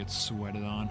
get sweated on.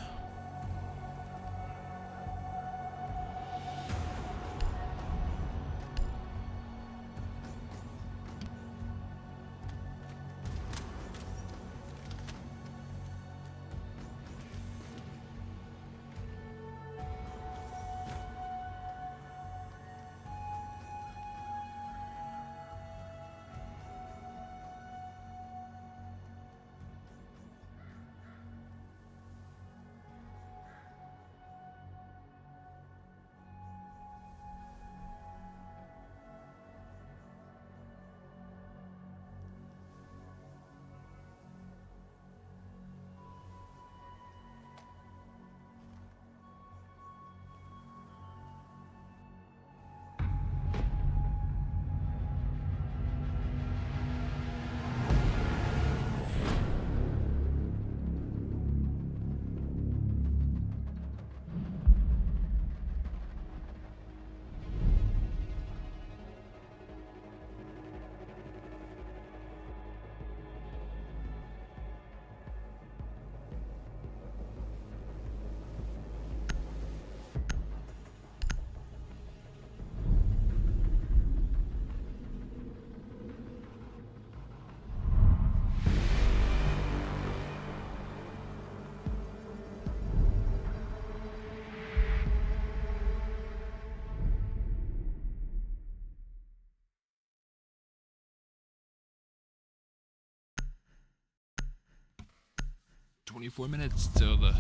$24 till the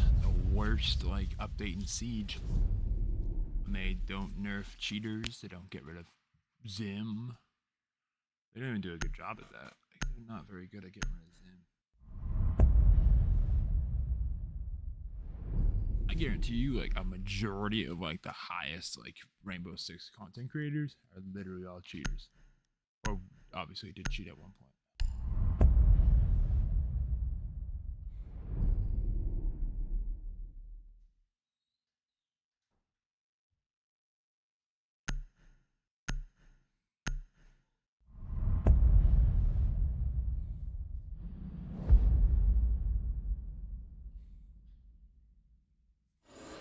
worst like update in Siege. When they don't nerf cheaters, they don't get rid of Zim. They don't even do a good job at that. Like, they're not very good at getting rid of Zim. I guarantee you, like a majority of like the highest like Rainbow Six content creators are literally all cheaters, or obviously did cheat at one point.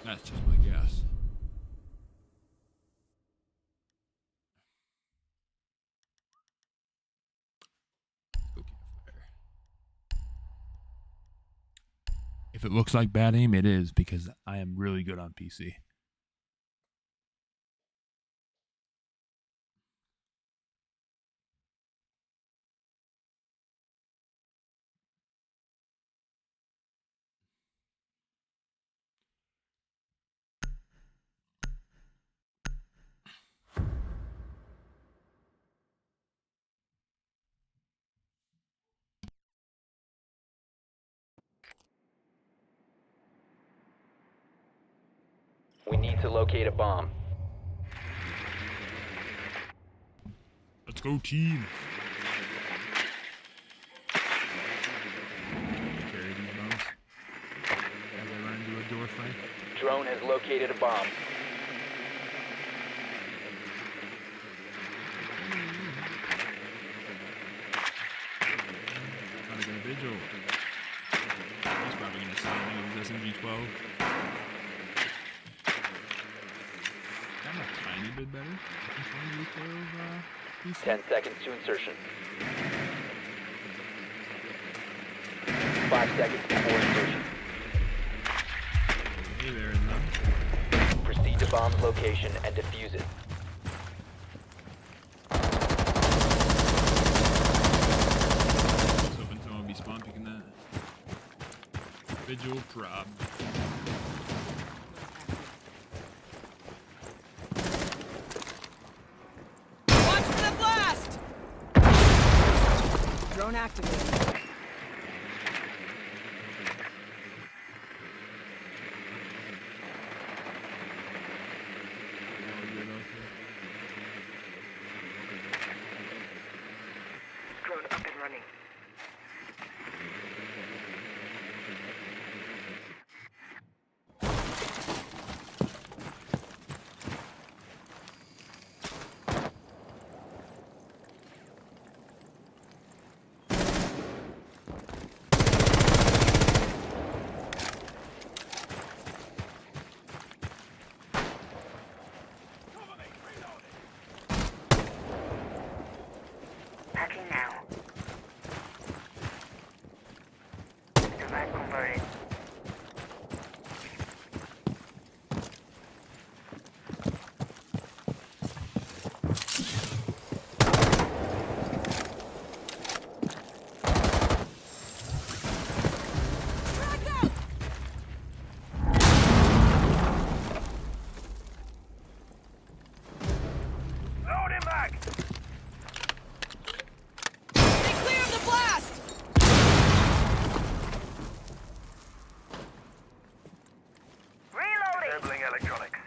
That's just my guess. Okay, fire. If it looks like bad aim, it is because I am really good on PC. We need to locate a bomb. Let's go, team. Carry these bombs as I run into a door frame. Drone has located a bomb. Gotta get a vigil. He's probably gonna sell me his SMG-12. I'm a tiny bit better. I'm trying to recoil PC. 10 seconds to insertion. 5 seconds before insertion. Hey there, none. Proceed to bomb's location and defuse it. I was hoping someone would be spawn picking that. Vigil prob. Watch for the blast! Drone activated. Drone up and running. Disabling electronics.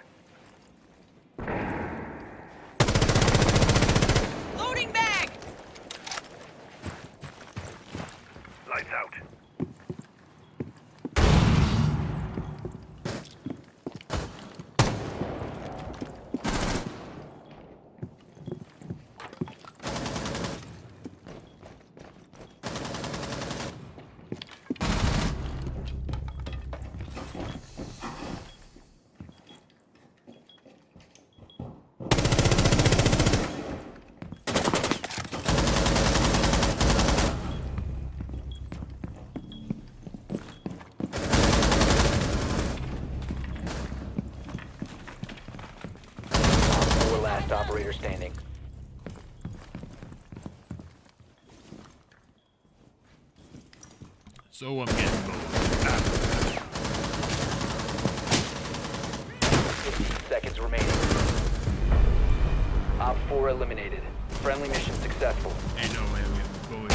Loading bag! Lights out. Four last operator standing. So I'm getting both. 15 seconds remaining. Op 4 eliminated. Friendly mission successful. Ain't no way we have both.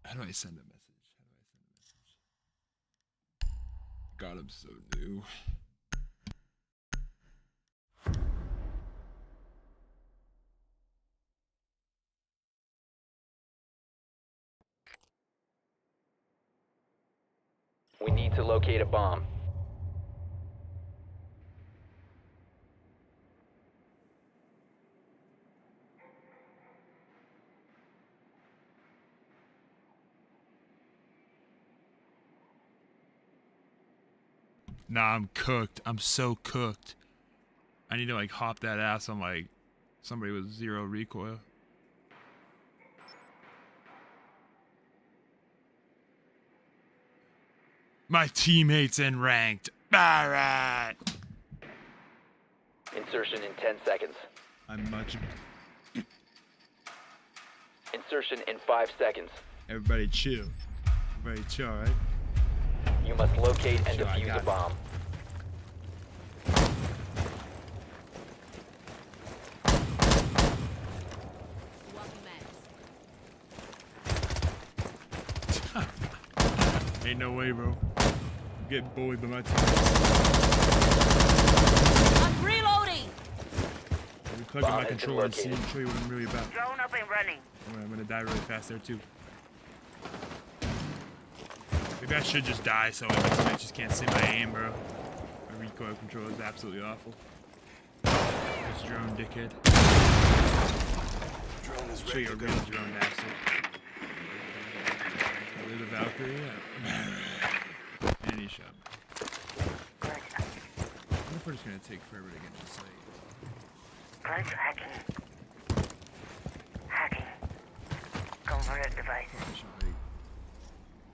How do I send a message? God, I'm so new. We need to locate a bomb. Nah, I'm cooked. I'm so cooked. I need to like hop that ass on like somebody with zero recoil. My teammates in ranked. Alright. Insertion in 10 seconds. I'm much. Insertion in 5 seconds. Everybody chill. Everybody chill, right? You must locate and Sure, I defuse got a it. bomb. Ain't no way, bro. I'm getting bullied by my team. I'm reloading! Let me plug in Bomb my has been controller and see located. and show you what I'm really about. Drone up and running. I'm gonna die really fast there too. Maybe I should just die so my teammates just can't see my aim, bro. My recoil control is absolutely awful. This drone, dickhead. Drone is Show ready you a to go. real drone, bastard. There's a Valkyrie. Yeah. And he shot me. I wonder if we're just gonna take forever to get to site. Guys, hacking. Hacking. Converted device. Probably should like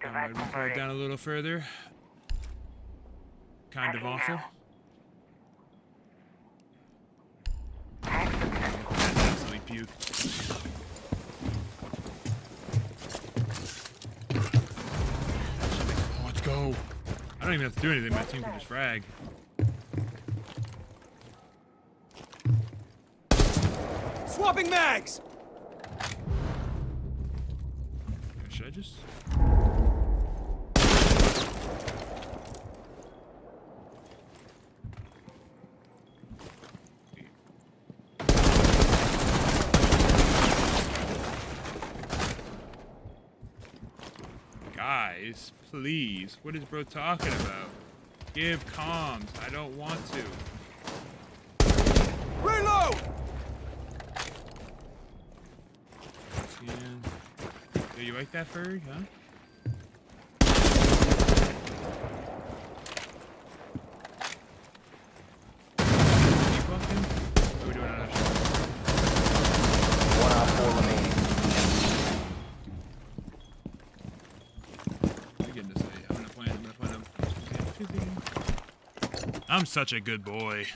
down my Device recoil converted. down a little further. Kind of Hacking awful. now. Hack successful. That's absolutely puke. Oh, let's go. I don't even have to do anything. My team can just frag. Swapping mags! Should I just? Guys, please. What is bro talking about? Give comms. I don't want to. Reload! Yo, you like that furry, huh? Keep walking? What are we doing on our show? One op 4 remaining. I'm getting this way. I'm gonna plan them. I'm such a good boy.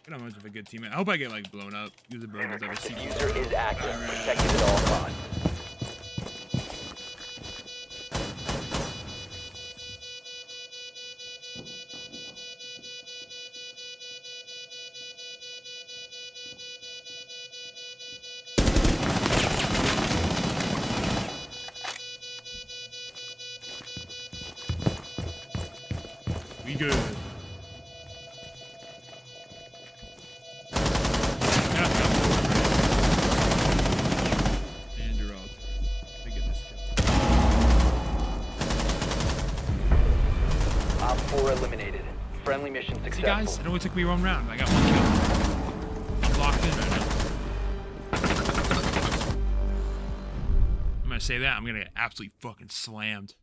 Look at how much of a good teammate. I hope I get like blown up. Use the bird as I see. Diffuser is active. Protected at all costs. We good. And you're out. Let me get this kill. Op 4 eliminated. Friendly mission See successful. guys, it only took me 1 round. I got 1 kill. I'm locked in right now. I'm gonna say that. I'm gonna get absolutely fucking slammed.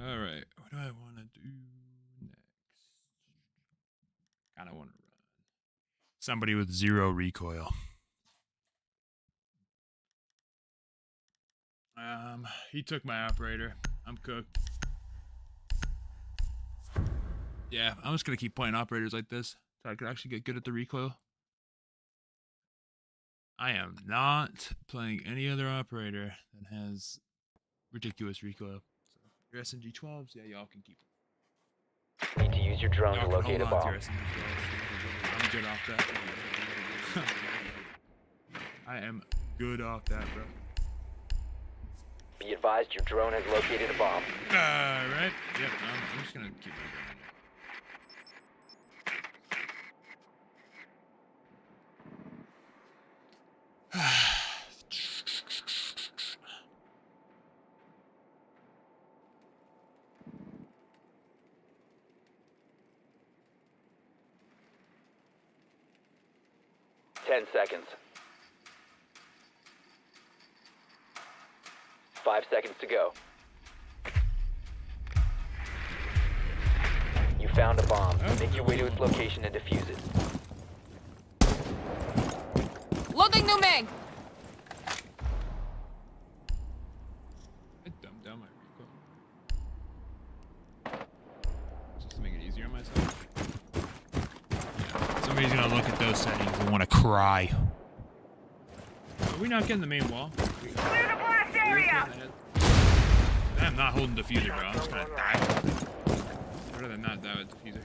All right, what do I want to do next? Kind of want to run somebody with 0 recoil. He took my operator. I'm cooked. Yeah, I'm just gonna keep playing operators like this so I can actually get good at the recoil. I am not playing any other operator that has ridiculous recoil. Your SMG-12s, yeah, y'all can keep them. Need to use your drone Y'all to can locate a hold on to bomb. your SMG-12s. I'm good off that. I am good off that, bro. Be advised your drone has located a bomb. Alright. Yep, I'm just gonna keep my gun. 10 seconds. 5 seconds to go. You found a bomb. Make your way to its location and defuse it. Loading new mag. I dumbed down my recoil. Just to make it easier on myself. Yeah. Somebody's gonna look at those settings and want to cry. Are we not getting the main wall? Clear the blast area! I'm not holding diffuser, bro. I'm just gonna die. I'd rather not die with diffuser.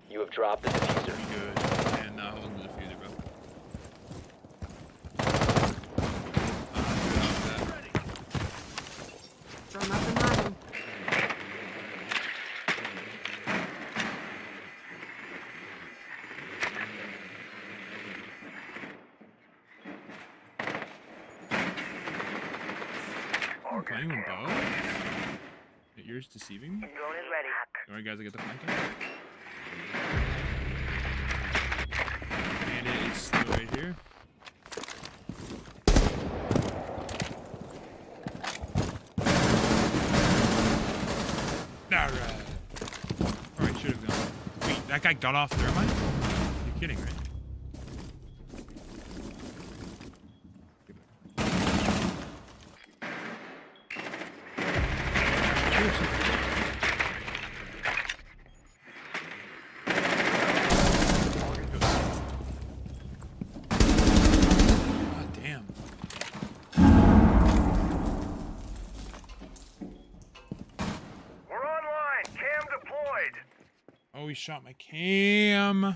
You have dropped the diffuser. Be good. And not holding the diffuser, bro. Good off that. Drone up and running. I'm playing with bow. Yours deceiving me? Drone is ready. Alright, guys, I get the flanking. And it is still right here. Alright. Alright, should have gone. Wait, that guy got off thermite? You're kidding, right? God damn. We're online. Cam deployed. Oh, he shot my cam.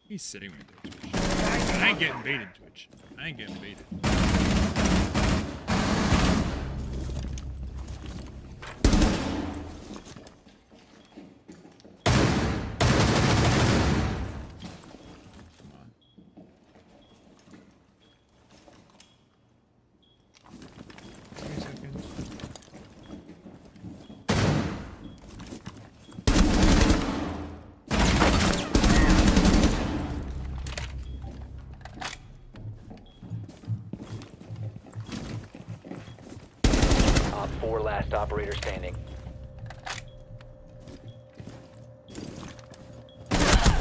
He's sitting right there, Twitch. I ain't getting baited, Twitch. I ain't getting baited. Come on. Give me a second. operator standing.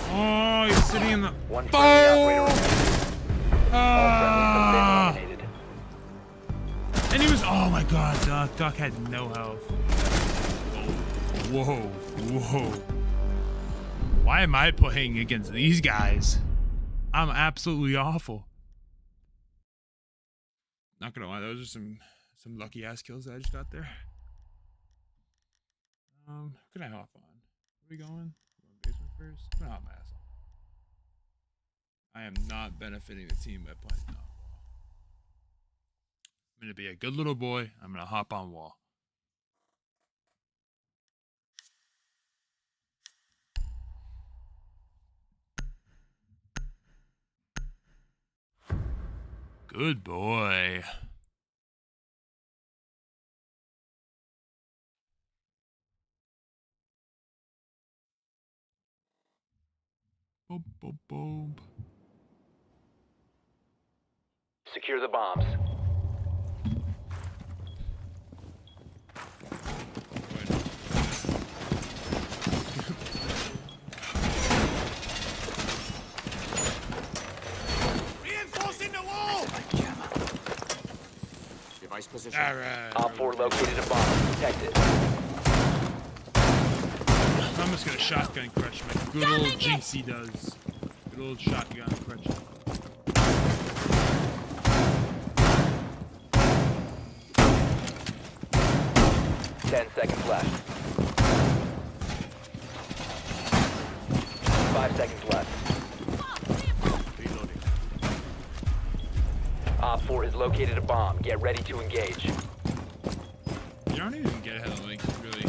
Oh, he's sitting in the. One friendly operator remaining. All friendlies have been Ah! eliminated. And he was. Oh my god, Duck. Duck had no health. Whoa. Whoa. Why am I playing against these guys? I'm absolutely awful. Not gonna lie, those are some lucky ass kills that I just got there. Who can I hop on? Where we going? Going basement first? I'm gonna hop my ass on. I am not benefiting the team by playing not wall. I'm gonna be a good little boy. I'm gonna hop on wall. Good boy. Boom, boom, boom. Secure the bombs. Reinforcing the wall! Device position. Alright. Op 4 located a bomb. Protect it. I'm just gonna shotgun crush my good old Jinxie does. Good old shotgun crush. 10 seconds left. 5 seconds left. Reloading. Op 4 has located a bomb. Get ready to engage. You don't even get ahead of like really.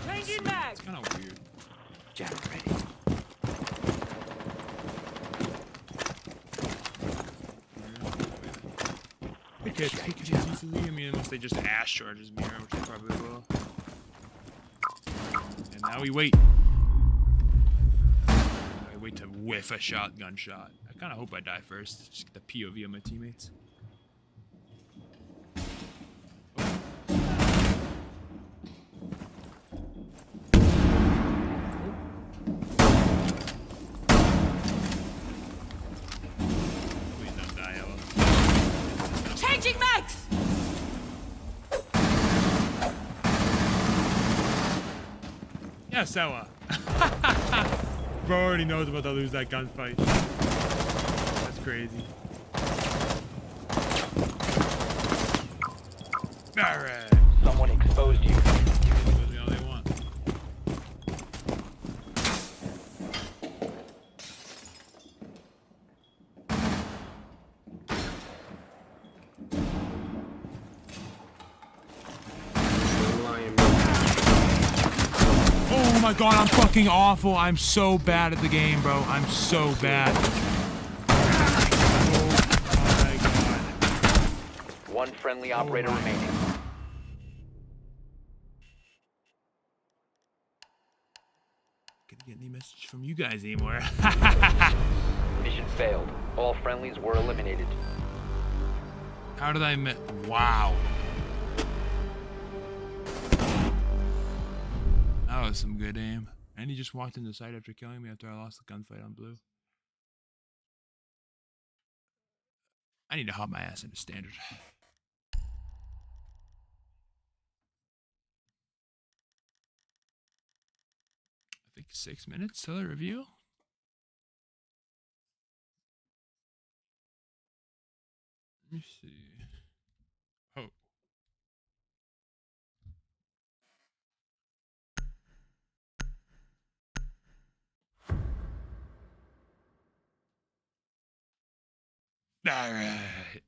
Changing mag. It's kind of weird. Jammer ready. It gets easily. I mean, unless they just ash charges me, which they probably will. And now we wait. I wait to whiff a shotgun shot. I kind of hope I die first. Just get the POV of my teammates. Please don't die, Ella. Changing mags. Yes, Ella. Bro already knows about to lose that gunfight. That's crazy. Alright. Someone exposed you. Expose me all they want. Oh my god, I'm fucking awful. I'm so bad at the game, bro. I'm so bad. Oh my god. One friendly operator remaining. Can't get any message from you guys anymore. Mission failed. All friendlies were eliminated. How did I miss? Wow. That was some good aim. And he just walked in the site after killing me after I lost the gunfight on blue. I need to hop my ass into standard. I think 6 minutes till the review. Let me see. Oh. All right.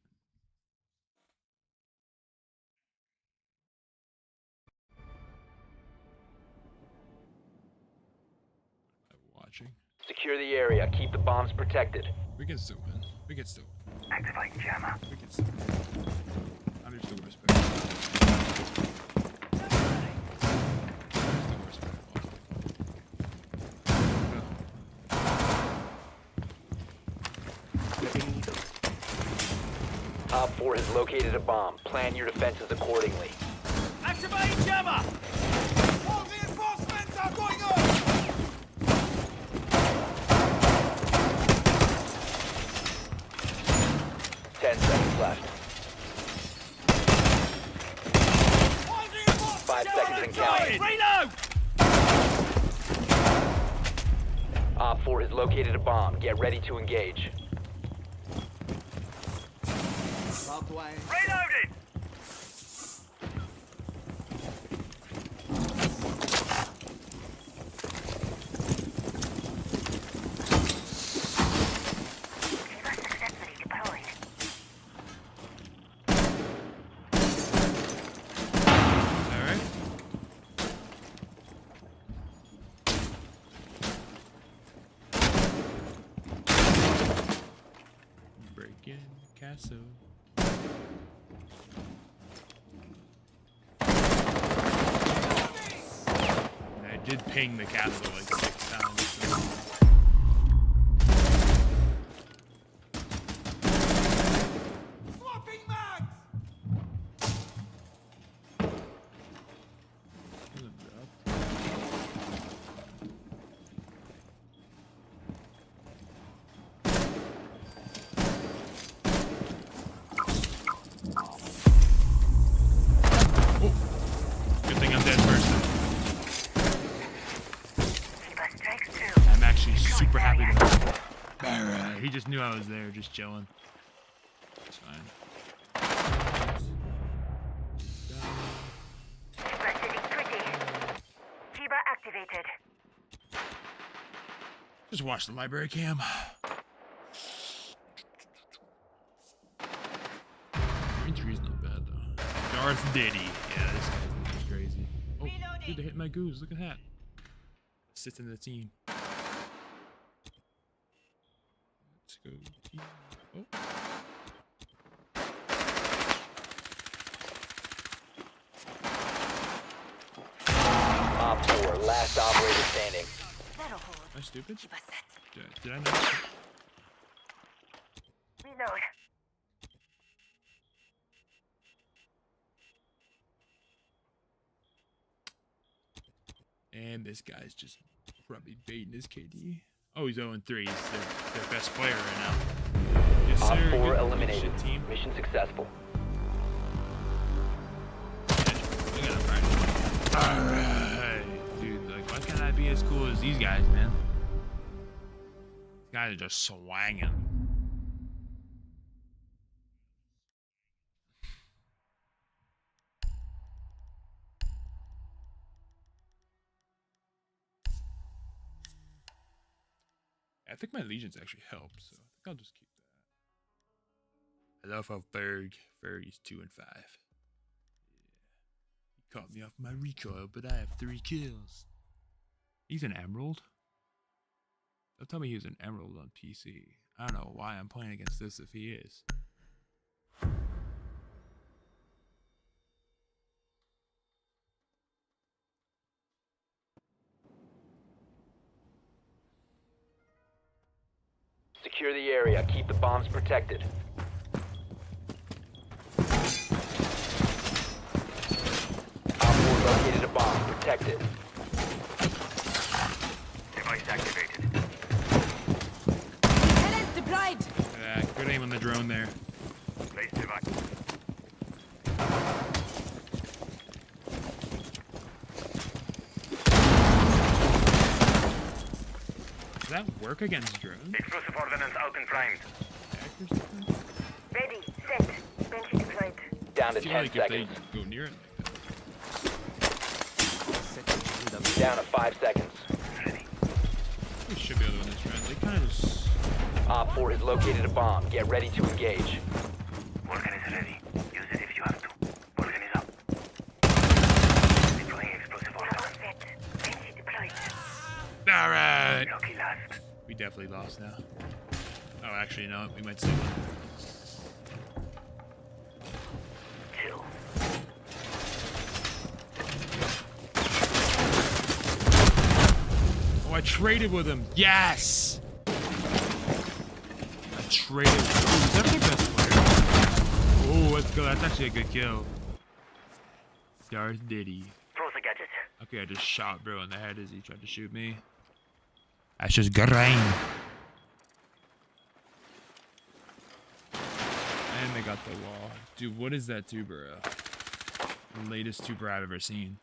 Watching. Secure the area. Keep the bombs protected. We can still win. We can still win. Activate jammer. We can still win. I'm just still respect. Op 4 has located a bomb. Plan your defenses accordingly. and counting. Reload! Op 4 has located a bomb. Get ready to engage. Reloading! Shiva successfully deployed. All right. Break in castle. And I did ping the castle like 6 times. So. Swapping mags! Good thing I'm dead first. Shiva strikes true. I'm actually super happy that he just knew I was there, just chilling. It's fine. Shiva sitting pretty. Shiva activated. Just watch the library cam. Injury's not bad though. Darth Diddy. Yeah, this guy's crazy. Oh, dude, they hit my goose. Look at that. Sits in the team. Let's go team. Oh. Op 4, last operator standing. That'll hold. Am I stupid? Shiva set. Did I not? Reload. And this guy's just probably baiting his KD. Oh, he's 0-3. He's their best player right now. Yes, Op sir. 4 Good eliminated. shit, team. Mission successful. Look at him, right? Alright. Dude, like, why can't I be as cool as these guys, man? These guys are just swanging. I think my legions actually help, so I think I'll just keep that. I love how Ferg is 2 and 5. Yeah. He caught me off my recoil, but I have 3 kills. He's an emerald? Don't tell me he was an emerald on PC. I don't know why I'm playing against this if he is. Secure the area. Keep the bombs protected. Op 4 located a bomb. Protect it. Device activated. Lieutenant deployed. Good aim on the drone there. Place device. Does that work against drones? Explosive ordnance out and primed. Accuracy? Ready. Set. Bench deployed. Down to I feel 10 like if seconds. they go near it like Down to 5 seconds. that, we should be able to win this round. They kind of just... Op 4 has located a bomb. Get ready to engage. Organ is ready. Use it if you have to. Organ is up. Deploying explosive All ordnance. set. Bench deployed. Alright! Lucky last. We definitely lost now. Oh, actually, no. We might still win. 2. Oh, I traded with him. Yes! I traded. Oh, is that their best player? Oh, let's go. That's actually a good kill. Darth Diddy. Throw the gadget. Okay, I just shot bro in the head as he tried to shoot me. That's just grind. And they got the wall. Dude, what is that tuber? The latest tuber I've ever seen.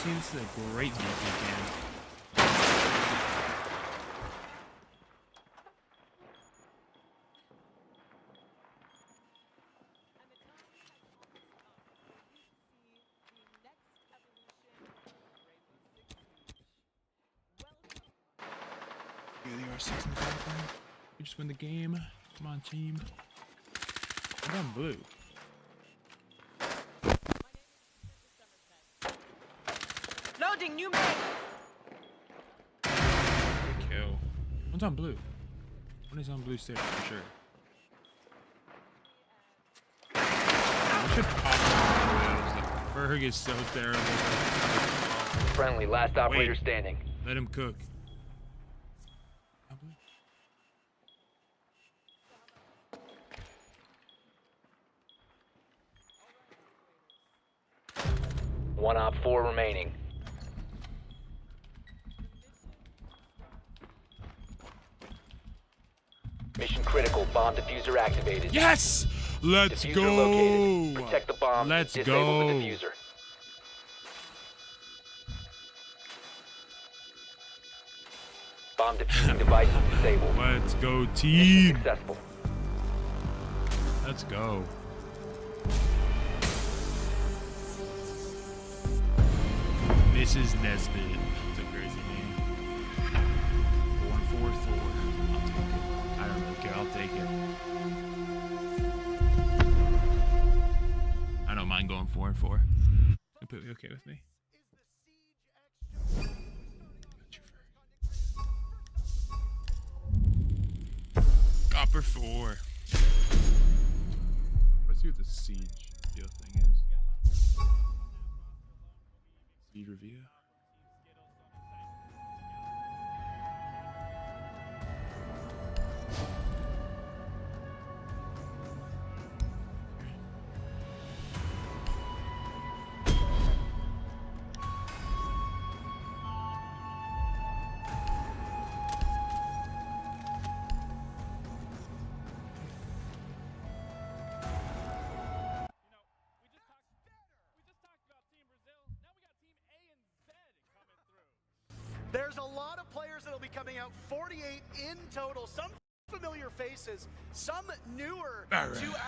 See, this is a great VP cam. Here they are, 6 and 5. We just win the game. Come on, team. I'm on blue. Loading new mag. Good kill. One's on blue. One is on blue stairs for sure. I should pop the Ferg is so terrible. Friendly, last operator standing. Let him cook. On blue. One op 4 remaining. Mission critical. Bomb diffuser activated. Yes! Let's Diffuser go! located. Protect the bomb. Let's Disable go! the diffuser. Bomb diffusing device is disabled. Let's go, Mission team! successful. Let's go. Mrs. Nesbitt. It's a crazy name. 4 and 4 Thor. I'll take it. I don't really care. I'll take it. I don't mind going 4 and 4. Completely okay with me. Copper 4. Let's see what the siege deal thing is. Siege review. There's a lot of players that'll be coming out, 48 in total. Some familiar faces, some newer to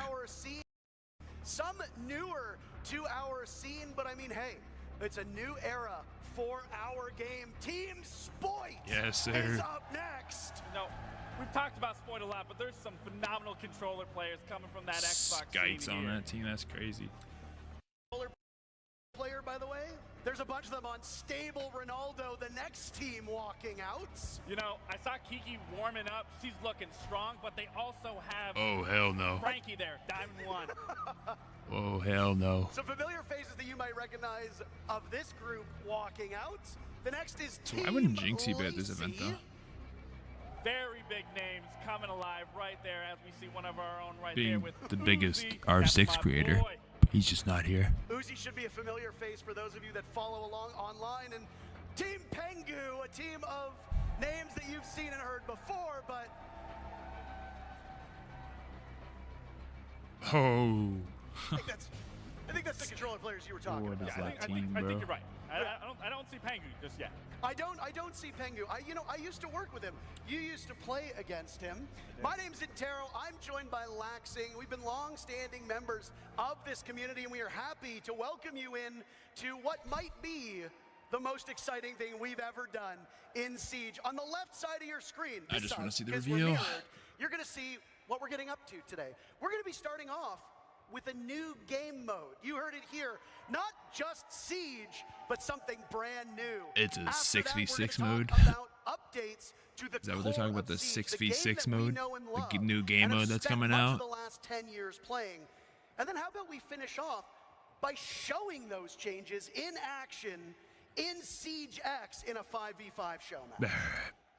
our scene, some newer to our scene. But I mean, hey, it's a new era for our game. Team Spoit Yes, sir. is up next. No, we've talked about Spoit a lot, but there's some phenomenal controller players coming from that Xbox Skites scene on here. that team. That's crazy. Player, by the way, there's a bunch of them on Stable Ronaldo, the next team walking out. You know, I saw Kiki warming up. She's looking strong, but they also have Oh, hell no. Frankie there, Diamond 1. Oh, hell no. Some familiar faces that you might recognize of this group walking out. The next is So Team I wouldn't jinx you at this event, Lacey. though. Very big names coming alive right there as we see one of our own right there Being with the biggest Uzi. R6 That's my creator. boy. He's just not here. Uzi should be a familiar face for those of you that follow along online. And Team Pengu, a team of names that you've seen and heard before, but Oh. I think that's the controller players you were talking What about. is Yeah, that I team, think bro? you're right. I don't see Pengu just yet. I don't see Pengu. I used to work with him. You used to play against him. My name's Intero. I'm joined by Laxing. We've been long-standing members of this community, and we are happy to welcome you in to what might be the most exciting thing we've ever done in Siege. On the left side of your screen, I this just wanna side, see the 'cause we're reveal. mirrored, you're gonna see what we're getting up to today. We're gonna be starting off with a new game mode. You heard it here. Not just Siege, but something brand new. It's a After that, 6v6 we're gonna mode. talk about updates to the Is that what they're talking core about, the of Siege, 6v6 the game that we mode? know and The love new game and have mode that's spent coming much out? of the last 10 years playing. And then how about we finish off by showing those changes in action in Siege X in a 5v5 show match.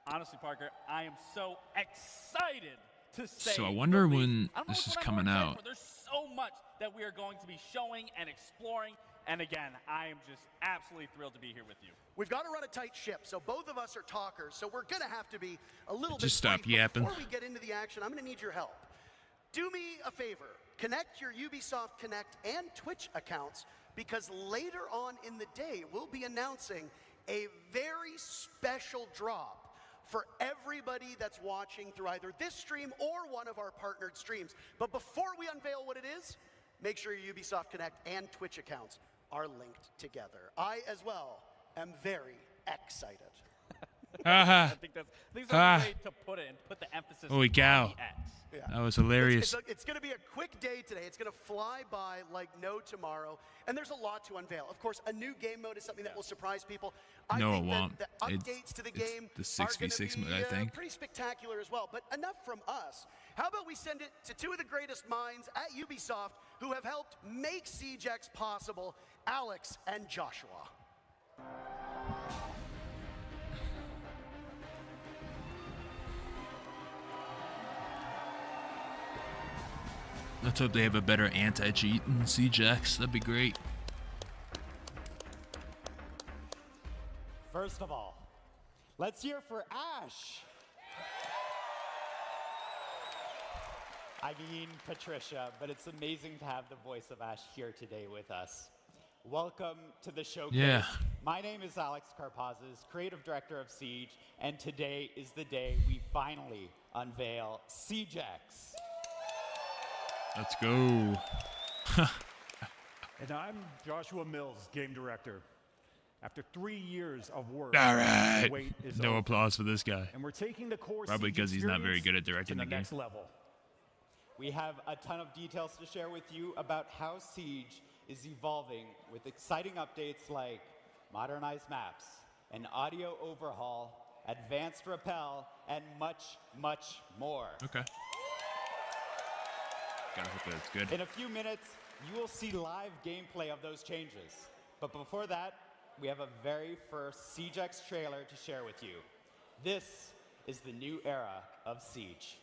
Honestly, Parker, I am so excited to say. So I wonder the when least. I don't know this which is one I'm coming more excited out. for. There's so much that we are going to be showing and exploring. And again, I am just absolutely thrilled to be here with you. We've got to run a tight ship, so both of us are talkers, so we're going to have to be a little Just bit stop brief. But yapping. Before we get into the action, I'm going to need your help. Do me a favor. Connect your Ubisoft Connect and Twitch accounts because later on in the day, we'll be announcing a very special drop for everybody that's watching through either this stream or one of our partnered streams. But before we unveil what it is, make sure your Ubisoft Connect and Twitch accounts are linked together. I, as well, am very excited. I think that's a way to put it and put the emphasis Holy on cow. the X. Yeah. That was hilarious. It's going to be a quick day today. It's going to fly by like no tomorrow. And there's a lot to unveil. Of course, a new game mode is something that will surprise people. I No, think it won't. The updates to the It's game the are going to 6v6 be mode, I think. pretty spectacular as well. But enough from us. How about we send it to two of the greatest minds at Ubisoft who have helped make Siege X possible, Alex and Joshua. Let's hope they have a better anti-cheat in Siege X. That'd be great. First of all, let's hear for Ash. I mean Patricia, but it's amazing to have the voice of Ash here today with us. Welcome to the showcase. Yeah. My name is Alex Karpazis, creative director of Siege, and today is the day we finally unveil Siege X. Let's go. And I'm Joshua Mills, game director. After 3 years of work, All right. the wait is No over. applause for this guy. And we're taking the core Probably Siege because he's not very experience good at directing to the the game. next level. We have a ton of details to share with you about how Siege is evolving with exciting updates like modernized maps, an audio overhaul, advanced rappel, and much, much more. Okay. Gotta hope that's good. In a few minutes, you will see live gameplay of those changes. But before that, we have a very first Siege X trailer to share with you. This is the new era of Siege.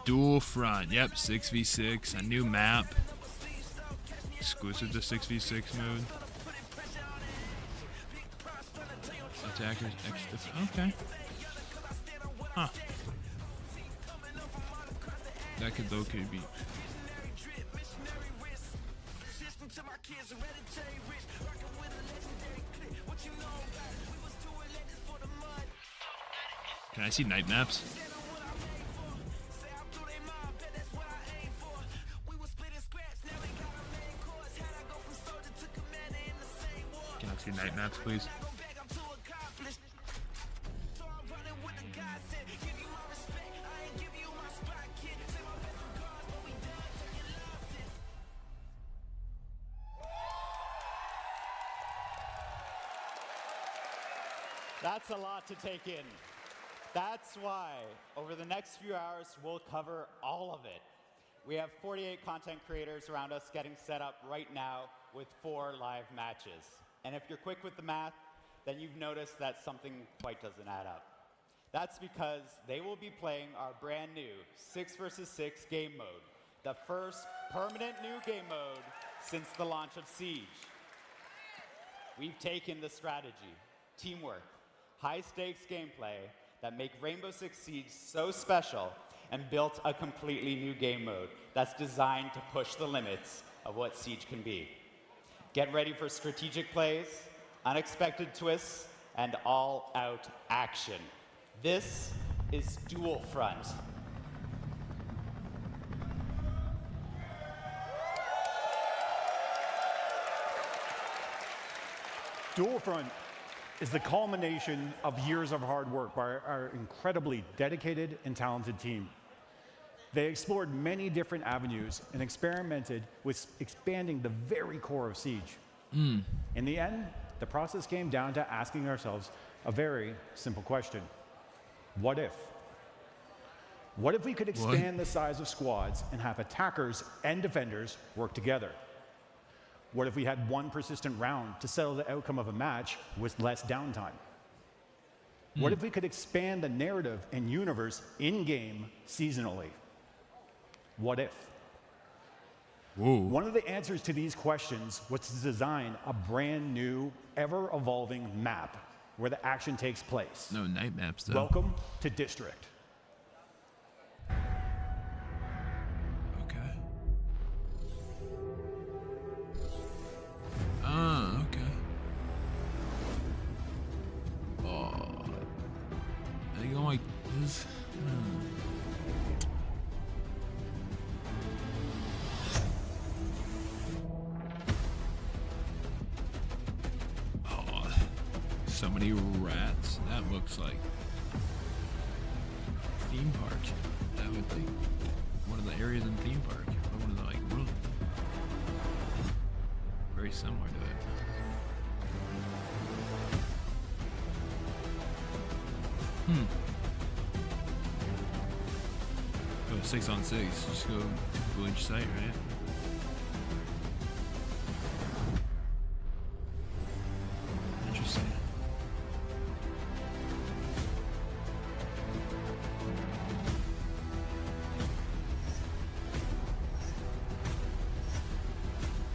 Dual front. Yep, 6v6. A new map. Exclusive to 6v6 mode. Attackers X. Okay. Huh. That could locate be. Can I see night maps? Can I see night maps, please? That's a lot to take in. That's why, over the next few hours, we'll cover all of it. We have 48 content creators around us getting set up right now with 4 live matches. And if you're quick with the math, then you've noticed that something quite doesn't add up. That's because they will be playing our brand new 6 vs 6 game mode, the first permanent new game mode since the launch of Siege. We've taken the strategy, teamwork, high-stakes gameplay that make Rainbow Six Siege so special and built a completely new game mode that's designed to push the limits of what Siege can be. Get ready for strategic plays, unexpected twists, and all-out action. This is Dual Front. Dual Front is the culmination of years of hard work by our incredibly dedicated and talented team. They explored many different avenues and experimented with expanding the very core of Siege. In the end, the process came down to asking ourselves a very simple question. What if? What if we could expand the size of squads and have attackers and defenders work together? What if we had one persistent round to settle the outcome of a match with less downtime? What if we could expand the narrative and universe in-game seasonally? What if? Whoa. One of the answers to these questions was to design a brand new, ever-evolving map where the action takes place. No night maps, though. Welcome to District. Okay. Ah, okay. Oh. I think I'm like this. Oh, so many rats. That looks like theme park. That would be one of the areas in theme park. Or one of the like rooms. Very similar to it. Go 6-on-6. Just go typical each site, right? Interesting.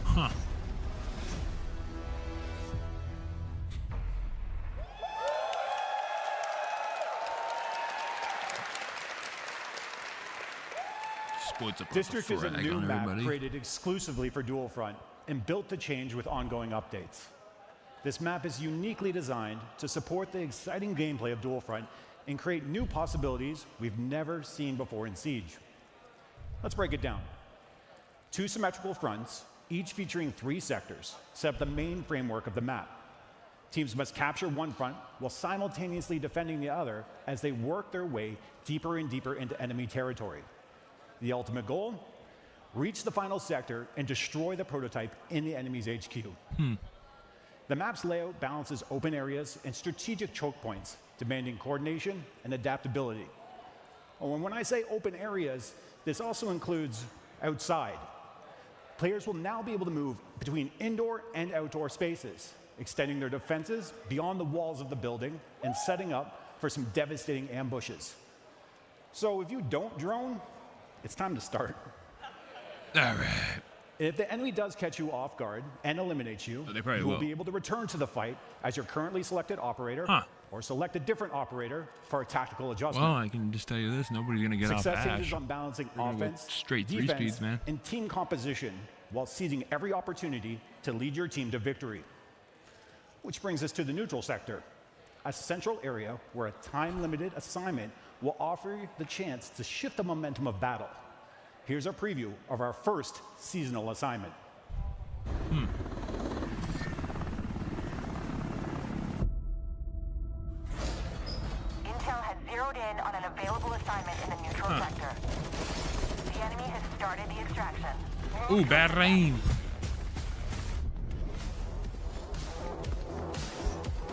Huh. Explodes up District is a frag new on map everybody. created exclusively for Dual Front and built to change with ongoing updates. This map is uniquely designed to support the exciting gameplay of Dual Front and create new possibilities we've never seen before in Siege. Let's break it down. 2 symmetrical fronts, each featuring 3 sectors, set up the main framework of the map. Teams must capture one front while simultaneously defending the other as they work their way deeper and deeper into enemy territory. The ultimate goal? Reach the final sector and destroy the prototype in the enemy's HQ. The map's layout balances open areas and strategic choke points, demanding coordination and adaptability. Oh, and when I say open areas, this also includes outside. Players will now be able to move between indoor and outdoor spaces, extending their defenses beyond the walls of the building and setting up for some devastating ambushes. So if you don't drone, it's time to start. All right. If the enemy does catch you off guard and eliminates you, They probably you will will. be able to return to the fight as your currently selected operator, or select a different operator for a tactical adjustment. Well, I can just tell you this: nobody's gonna get Success off hinges Ash. on balancing We're gonna go offense, straight 3 defense, speeds, man. and team composition while seizing every opportunity to lead your team to victory. Which brings us to the neutral sector, a central area where a time-limited assignment will offer you the chance to shift the momentum of battle. Here's a preview of our first seasonal assignment. Intel has zeroed in on an available assignment in the neutral sector. The enemy has started the extraction. Ooh, bad rain.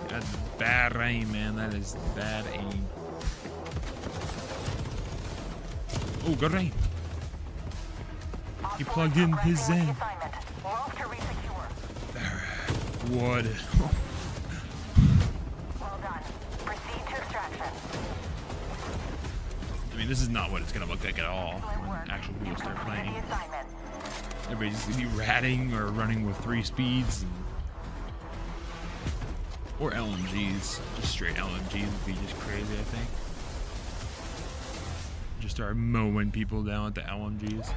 That's bad aim, man. That is bad aim. Oh, good rain. He plugged in his Zen. Move to resecure. What? Well done. Proceed to extraction. I mean, this is not what it's gonna look like at all Excellent when work. actual people You start completed playing. the assignment. Everybody's gonna be ratting or running with 3 speeds. Or LMGs. Just straight LMGs would be just crazy, I think. Just start mowing people down with the LMGs.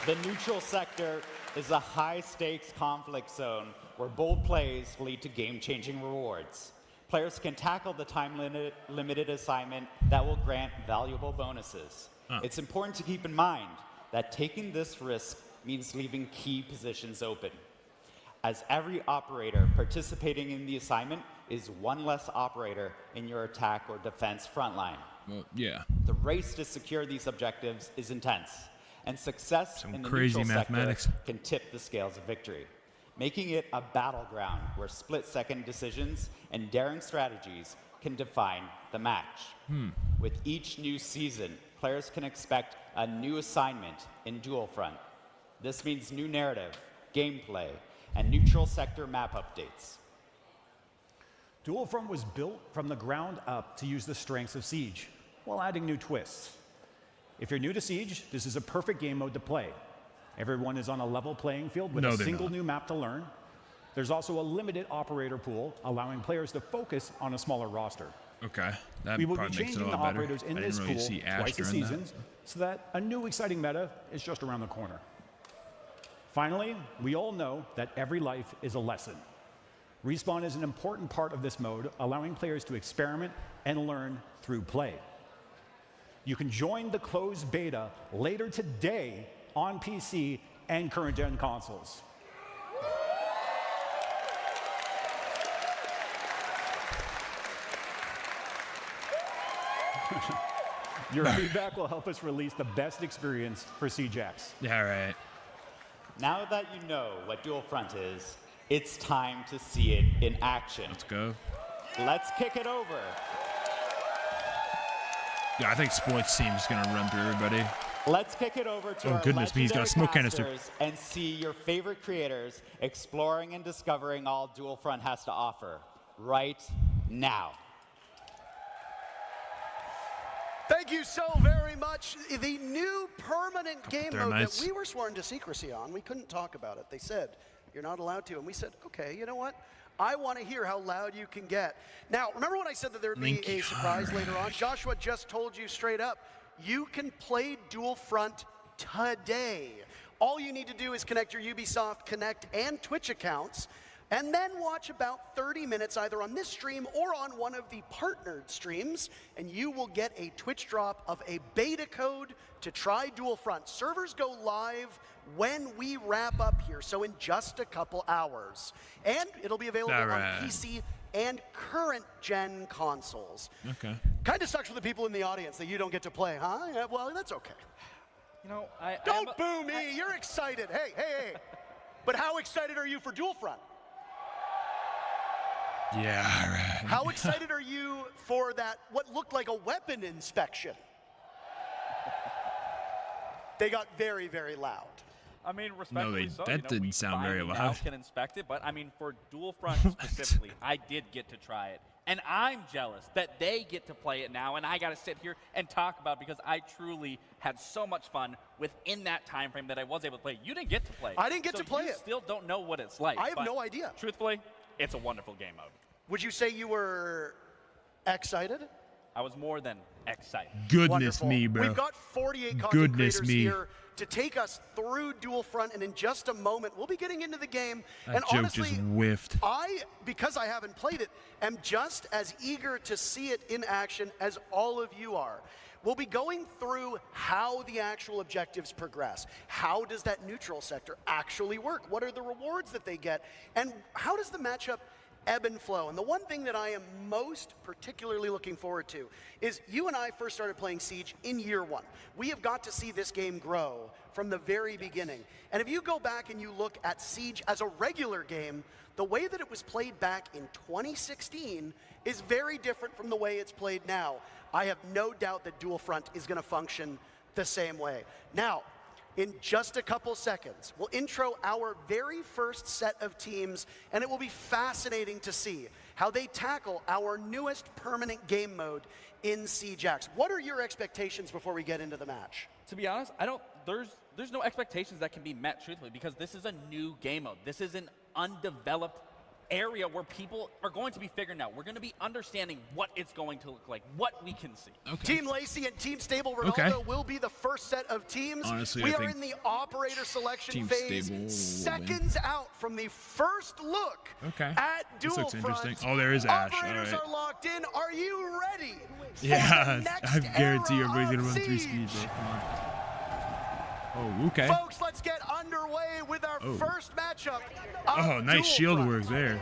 The neutral sector is a high-stakes conflict zone where bold plays lead to game-changing rewards. Players can tackle the time-limited assignment that will grant valuable bonuses. It's important to keep in mind that taking this risk means leaving key positions open, as every operator participating in the assignment is one less operator in your attack or defense frontline. Well, yeah. The race to secure these objectives is intense, and success Some in the crazy neutral mathematics. sector can tip the scales of victory, making it a battleground where split-second decisions and daring strategies can define the match. With each new season, players can expect a new assignment in Dual Front. This means new narrative, gameplay, and neutral sector map updates. Dual Front was built from the ground up to use the strengths of Siege, while adding new twists. If you're new to Siege, this is a perfect game mode to play. Everyone is on a level playing field with a single new map to learn. There's also a limited operator pool, allowing players to focus on a smaller roster. Okay, that We will be probably makes it changing a the lot better. operators in I this didn't really pool see Ash twice a during that. season, so that a new exciting meta is just around the corner. Finally, we all know that every life is a lesson. Respawn is an important part of this mode, allowing players to experiment and learn through play. You can join the closed beta later today on PC and current-gen consoles. Your feedback will help us release the best experience for CJAX. Yeah, right. Now that you know what Dual Front is, it's time to see it in action. Let's go. Let's kick it over. Yeah, I think sports team's gonna run through everybody. Let's kick it over to Oh, our goodness me, he's got a legendary smoke canister. casters and see your favorite creators exploring and discovering all Dual Front has to offer right now. Thank you so very much. The new permanent game mode that thermites. we were sworn to secrecy on, we couldn't talk about it. They said, you're not allowed to. And we said, okay, you know what? I want to hear how loud you can get. Now, remember when I said that there would be a surprise later on? Joshua just told you straight up, you can play Dual Front today. All you need to do is connect your Ubisoft Connect and Twitch accounts, and then watch about 30 minutes either on this stream or on one of the partnered streams, and you will get a Twitch drop of a beta code to try Dual Front. Servers go live when we wrap up here, so in just a couple hours. And it'll be available on PC and current-gen consoles. Okay. Kind of sucks for the people in the audience that you don't get to play, huh? Yeah, well, that's okay. You know, Don't boo me. You're excited. Hey. But how excited are you for Dual Front? Yeah, right. How excited are you for that, what looked like a weapon inspection? They got very, very loud. I mean, respectfully so. that didn't we sound very finally now loud. can inspect it, but I mean, for Dual Front specifically, I did get to try it. And I'm jealous that they get to play it now, and I got to sit here and talk about it because I truly had so much fun within that time frame that I was able to play. You didn't get to play it. I didn't get to play you it. Still don't know what it's like. I have but no idea. Truthfully, it's a wonderful game mode. Would you say you were excited? I was more than excited. Goodness Wonderful. me, bro. We've got 48 content Goodness creators me. here to take us through Dual Front, and in just a moment, we'll be getting into the game. That and joke honestly, just whiffed. because I haven't played it, am just as eager to see it in action as all of you are. We'll be going through how the actual objectives progress. How does that neutral sector actually work? What are the rewards that they get? And how does the matchup ebb and flow? And the one thing that I am most particularly looking forward to is you and I first started playing Siege in year one. We have got to see this game grow from the very beginning. And if you go back and you look at Siege as a regular game, the way that it was played back in 2016 is very different from the way it's played now. I have no doubt that Dual Front is going to function the same way. Now, in just a couple seconds, we'll intro our very first set of teams, and it will be fascinating to see how they tackle our newest permanent game mode in CJAX. What are your expectations before we get into the match? To be honest, there's no expectations that can be met truthfully because this is a new game mode. This is an undeveloped area where people are going to be figuring out. We're going to be understanding what it's going to look like, what we can see. Okay. Team Lacey and Team Stable Ronaldo will be the first set of teams. Honestly, we I are think in the operator selection Team phase, Stable will seconds out from the first look at This Dual looks Front. interesting. Oh, there is Ash. Operators All right. are locked in. Are you ready? for Yeah, the next I guarantee era everybody's gonna of run through Siege? speed. Come on. Oh, okay. Folks, let's get underway with our first matchup. Oh, nice shield work there.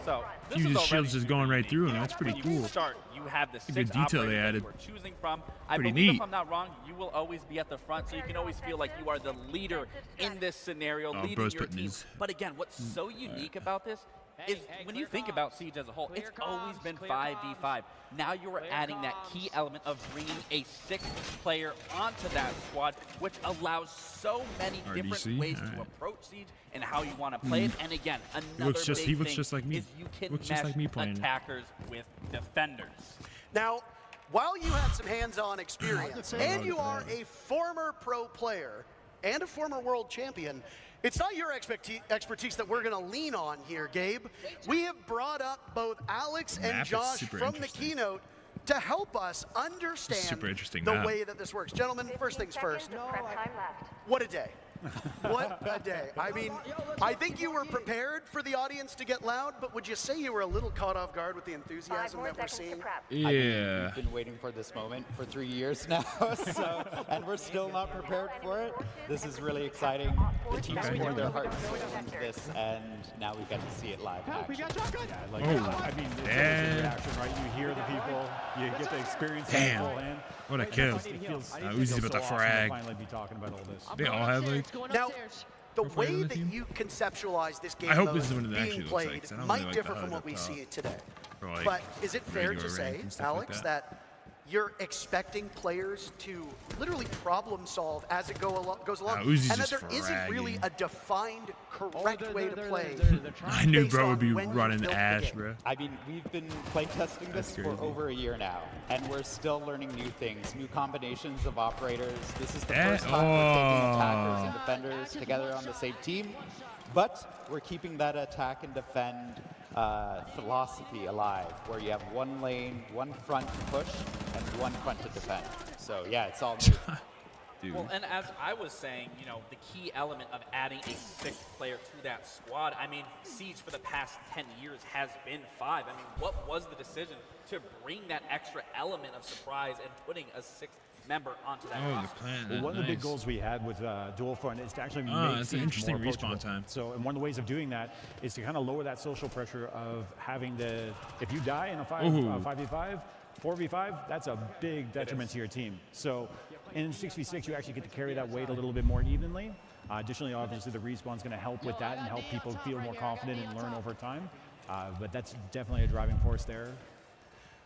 So this Few is of the shield's just going right through him. That's pretty when cool. you start, you have the Good 6 detail operators they that added. you are choosing from. I Pretty believe, neat. if I'm not wrong, you will always be at the front, so you can always feel like you are the leader in this scenario, leading bro's your putting team. his- But again, what's so unique about this is when you think about Siege as a whole, it's always been 5v5. Now you are adding that key element of bringing a 6th player onto that squad, which allows so many different RDC? ways to approach Siege and how you want to play it. And again, another looks just- big he looks thing just like me. is you can Looks just mesh like me playing it. attackers with defenders. Now, while you had some hands-on experience, and you are a former pro player and a former world champion, it's not your expertise that we're going to lean on here, Gabe. We have brought up both Alex and Map is Josh super from the interesting. keynote to help us understand Super interesting the map. way that this works. Gentlemen, first things first, Prep time left. what a day. What a day. I mean, I think you were prepared for the audience to get loud, but would you say you were a little caught off guard with the 5 enthusiasm more that we're seconds to seeing? prep. Yeah. We've been waiting for this moment for 3 years now, and we're still not prepared for it. This is really exciting. The teams poured their heart and soul into this, and now we get to see it live in action. Like, Oh, I mean, it's always a damn. reaction, right? You hear the people, you get to experience it Damn. full-hand. What a kill. It feels, Uzi's feels about to so awesome frag. finally be talking about all this. They all have like. Now, the Profile way of the that team? you conceptualize this game I hope mode this is what it being actually looks played like, 'cause I don't might really like differ the from HUD what we up see top. today. For, like, But is it fair regular to say, rank and stuff like Alex, that. that you're expecting players to literally problem solve as it goes along, Uzi's and that just there isn't really fragging. a defined correct way to play? I knew based bro on would be when you running built the Ash, game? bro. I mean, we've been playtesting this for crazy. over a year now, and we're still learning new things, new combinations of operators. This is the Eh, first time we're taking attackers oh. and defenders together on the same team, but we're keeping that attack and defend philosophy alive, where you have one lane, one front to push, and one front to defend. So yeah, it's all new. Dude. Well, and as I was saying, you know, the key element of adding a 6th player to that squad, I mean, Siege for the past 10 years has been 5. I mean, what was the decision to bring that extra element of surprise and putting a 6th member onto that Oh, the roster? plant. Well, one of the big nice. goals we had with Dual Front is to actually Ah, make that's an Siege interesting more respawn approachable. time. So, and one of the ways of doing that is to kind of lower that social pressure of having to, if you die in a 5v5, 4v5, that's a big detriment to your team. So in 6v6, you actually get to carry that weight a little bit more evenly. Additionally, obviously, the respawn's going to help with that and help people feel more confident and learn over time. But that's definitely a driving force there.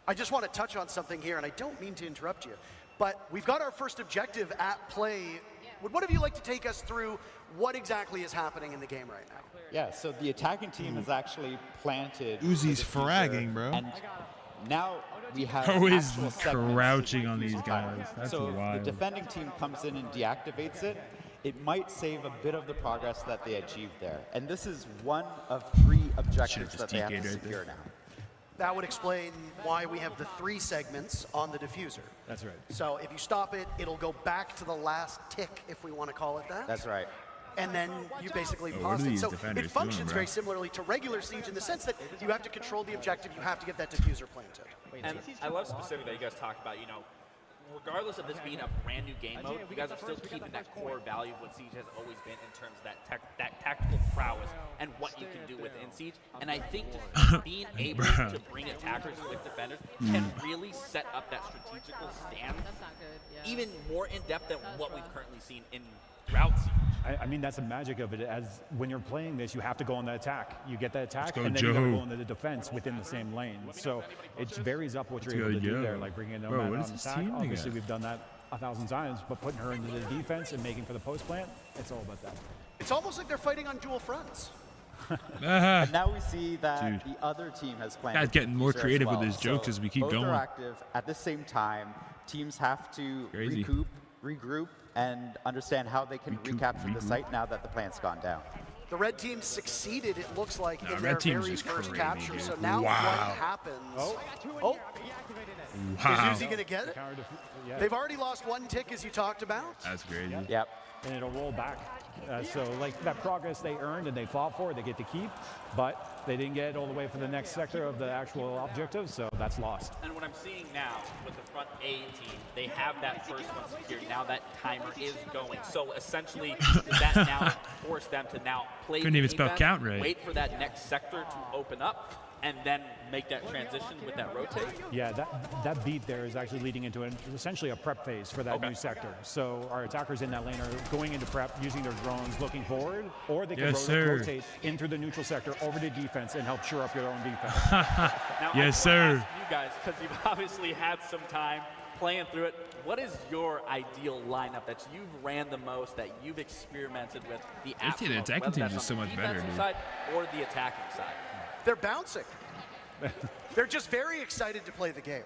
I just want to touch on something here, and I don't mean to interrupt you, but we've got our first objective at play. Would one of you like to take us through what exactly is happening in the game right now? Yeah, so the attacking team has actually planted. Uzi's the diffuser, fragging, bro. And now we have How is actual he segments crouching to on these defuse guys? time. That's so wild. if the defending team comes in and deactivates it, it might save a bit of the progress that they achieved there. And this is one of 3 objectives just that they have to TK'd right secure there. now. That would explain why we have the 3 segments on the diffuser. That's right. So if you stop it, it'll go back to the last tick, if we want to call it that. That's right. And then you basically Oh, what pause are it. these So defenders it functions doing, very bro? similarly to regular Siege in the sense that you have to control the objective, you have to get that diffuser planted. And I love specifically that you guys talk about, you know, regardless of this being a brand new game mode, you guys are still keeping that core value of what Siege has always been in terms of that tactical prowess and what you can do within Siege. And I think just being able to bring attackers with defenders can really set up that strategical stand even more in depth than what we've currently seen in throughout Siege. I mean, that's the magic of it. As when you're playing this, you have to go on the attack. You get the attack, go, and then you got to Joe. go into the defense within the same lane. So it varies up what Let's you're able go, to do Joe. there, like bringing in Bro, Nomad what on is this attack. team they Obviously, got? we've done that 1,000 times, but putting her into the defense and making for the post plant, it's all about that. It's almost like they're fighting on dual fronts. Ah, And now we see that Dude. the other team has planted. Guy's getting more diffuser as creative with well. his jokes So as we keep both going. are active at the same time. Teams have to Crazy. regroup, and understand how they can recapture the site now that the plant's gone down. The red team succeeded, it looks like, No, in red their team's very just first crazy, capture. dude. So now Wow. what happens? Oh, wow. is Uzi going to get it? Yeah. They've already lost 1 tick, as you talked about. That's crazy. Yep. And it'll roll back. So like that progress they earned and they fought for, they get to keep, but they didn't get it all the way for the next sector of the actual objective, so that's lost. And what I'm seeing now with the front A team, they have that first one secured. Now that timer is going. So essentially, does that now force them to now play Couldn't the even spell defense, count right. wait for that next sector to open up, and then make that transition with that rotate? Yeah, that beat there is actually leading into essentially a prep phase for that new sector. So our attackers in that lane are going into prep, using their drones, looking forward, or they can rotate in through the neutral sector over to defense and help shore up your own defense. Now, Yes, sir. You guys, because you've obviously had some time playing through it, what is your ideal lineup that you've ran the most, that you've experimented with the The attacking team is just so much better, dude. side or the attacking side? They're bouncing. They're just very excited to play the game.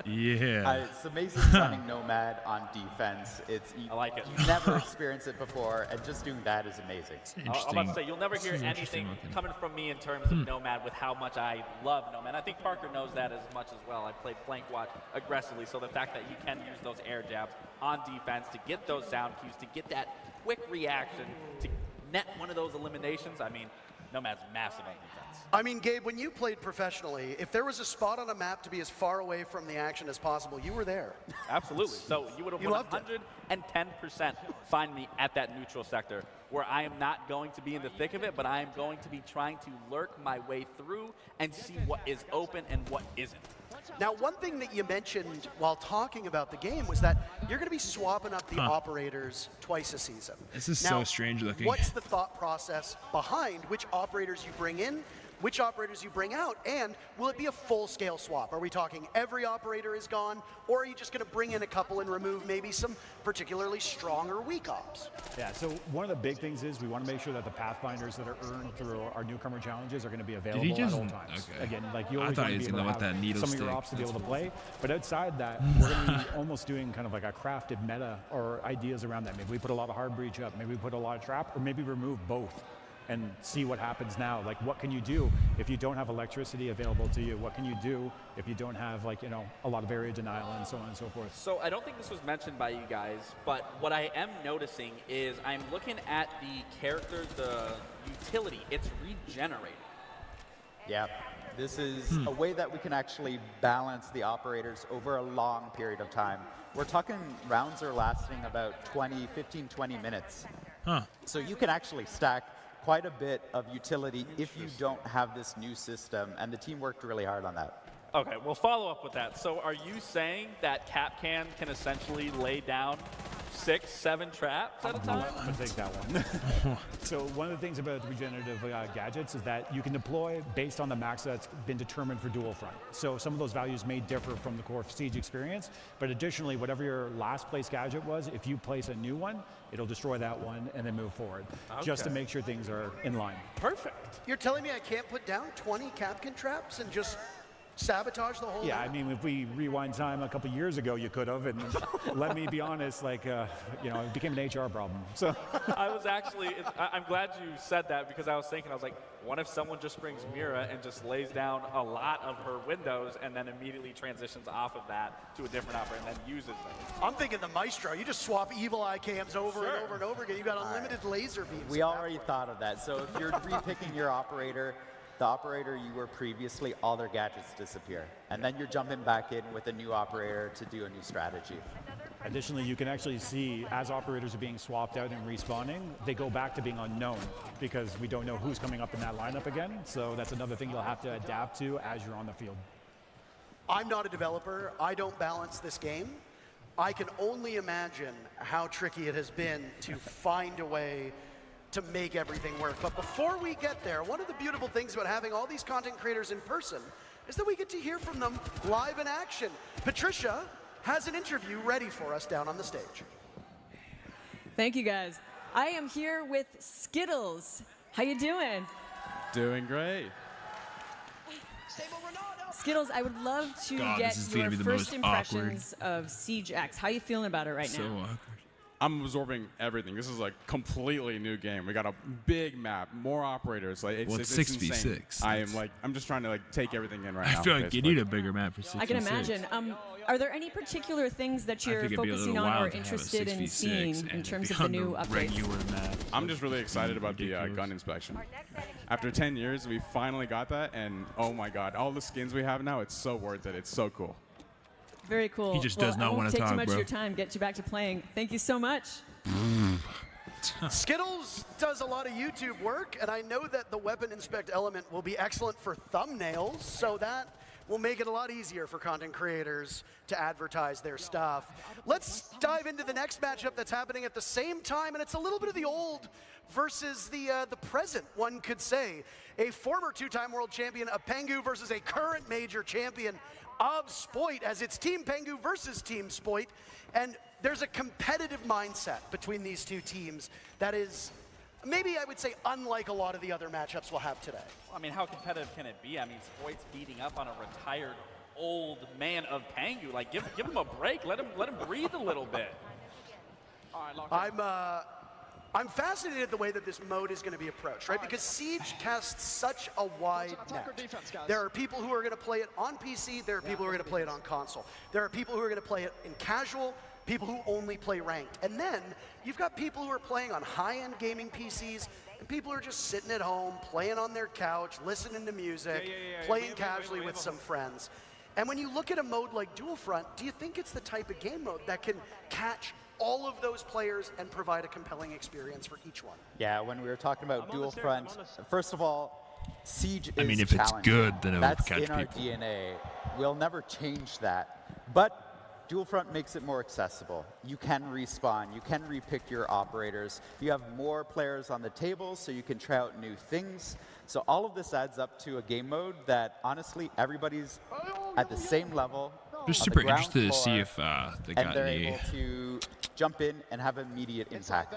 Yeah. It's amazing running Nomad on defense. I like it. You've never experienced it before, and just doing that is amazing. I'm about to say, you'll never hear anything coming from me in terms of Nomad with how much I love Nomad. I think Parker knows that as much as well. I played flank watch aggressively, so the fact that you can use those air jabs on defense to get those sound cues, to get that quick reaction, to net one of those eliminations, I mean, Nomad's massive on defense. I mean, Gabe, when you played professionally, if there was a spot on a map to be as far away from the action as possible, you were there. Absolutely. So you would have 110% find me at that neutral sector where I am not going to be in the thick of it, but I am going to be trying to lurk my way through and see what is open and what isn't. Now, one thing that you mentioned while talking about the game was that you're going to be swapping up the operators twice a season. This is now, so strange looking. What's the thought process behind which operators you bring in, which operators you bring out, and will it be a full-scale swap? Are we talking every operator is gone, or are you just going to bring in a couple and remove maybe some particularly strong or weak ops? Yeah, so one of the big things is we want to make sure that the Pathfinders that are earned through our newcomer challenges are going to be available at all times. Okay. Again, like you I always thought want he to was be able gonna to let have that needle some of your stick. ops to be able to play. But outside that, we're going to be almost doing kind of like a crafted meta or ideas around that. Maybe we put a lot of hard breach up, maybe we put a lot of trap, or maybe remove both and see what happens now. Like, what can you do if you don't have electricity available to you? What can you do if you don't have, like, you know, a lot of area denial and so on and so forth? So I don't think this was mentioned by you guys, but what I am noticing is I'm looking at the characters, the utility. It's regenerating. Yeah, this is a way that we can actually balance the operators over a long period of time. We're talking rounds are lasting about 15, 20 minutes. So you can actually stack quite a bit of utility if you don't have this new system, and the team worked really hard on that. Okay, we'll follow up with that. So are you saying that Capcan can essentially lay down 6, 7 traps at a time? I'm going to take that one. So one of the things about the regenerative gadgets is that you can deploy based on the max that's been determined for dual front. So some of those values may differ from the core Siege experience, but additionally, whatever your last place gadget was, if you place a new one, it'll destroy that one and then move forward, just to make sure things are in line. Perfect. You're telling me I can't put down 20 Capcan traps and just sabotage the whole Yeah, map? I mean, if we rewind time a couple years ago, you could have, and let me be honest, like, you know, it became an HR problem. So I was actually, I'm glad you said that because I was thinking, I was like, what if someone just brings Mira and just lays down a lot of her windows and then immediately transitions off of that to a different operator and then uses them? I'm thinking the Maestro. You just swap evil eye cams over and over and over again. You got unlimited laser beams. We already thought of that. So if you're repicking your operator, the operator you were previously, all their gadgets disappear. And then you're jumping back in with a new operator to do a new strategy. additionally, you can actually see as operators are being swapped out and respawning, they go back to being unknown because we don't know who's coming up in that lineup again. So that's another thing you'll have to adapt to as you're on the field. I'm not a developer. I don't balance this game. I can only imagine how tricky it has been to find a way to make everything work. But before we get there, one of the beautiful things about having all these content creators in person is that we get to hear from them live in action. Patricia has an interview ready for us down on the stage. Thank you, guys. I am here with Skittles. How you doing? Doing great. Skittles, I would love to get this is gonna your be the first most impressions of Siege X. How you feeling about it right So now? awkward. I'm absorbing everything. This is like completely new game. We got a big map, more operators. Like it's, Well, it's it's 6v6. insane. I am like, I'm just trying to like take everything in right now. I feel like you basically. need a bigger map for 6v6. I can imagine. Are there any particular things that I you're think it'd be a focusing little on or wild to have a interested in 6v6 seeing in and terms be of the on new updates? regular map. I'm just really excited about the gun inspection. After 10 years, we finally got that, and oh my god, all the skins we have now, it's so worth it. It's so cool. Very cool. He just does not want wanna to take talk, too much bro. of your time. Get you back to playing. Thank you so much. Skittles does a lot of YouTube work, and I know that the Weapon Inspect element will be excellent for thumbnails, so that will make it a lot easier for content creators to advertise their stuff. Let's dive into the next matchup that's happening at the same time, and it's a little bit of the old versus the present, one could say. A former two-time world champion of Pengu versus a current major champion of Spoit, as it's Team Pengu versus Team Spoit. And there's a competitive mindset between these two teams that is, maybe I would say, unlike a lot of the other matchups we'll have today. I mean, how competitive can it be? I mean, Spoit's beating up on a retired old man of Pengu. Like, give him a break. Let him breathe a little bit. I'm fascinated the way that this mode is going to be approached, right? Because Siege casts such a wide net. There are people who are going to play it on PC. There are people who are going to play it on console. There are people who are going to play it in casual, people who only play ranked. And then you've got people who are playing on high-end gaming PCs, and people who are just sitting at home, playing on their couch, listening to music, playing casually with some friends. And when you look at a mode like Dual Front, do you think it's the type of game mode that can catch all of those players and provide a compelling experience for each one? Yeah, when we were talking about Dual Front, first of all, Siege is I mean, if it's challenging. good, then it will That's catch in our people. DNA. We'll never change that. But Dual Front makes it more accessible. You can respawn, you can repick your operators, you have more players on the table so you can try out new things. So all of this adds up to a game mode that honestly everybody's at the same level. Just on super the ground interested to see floor, if they and got they're any. able to jump in and have immediate impact.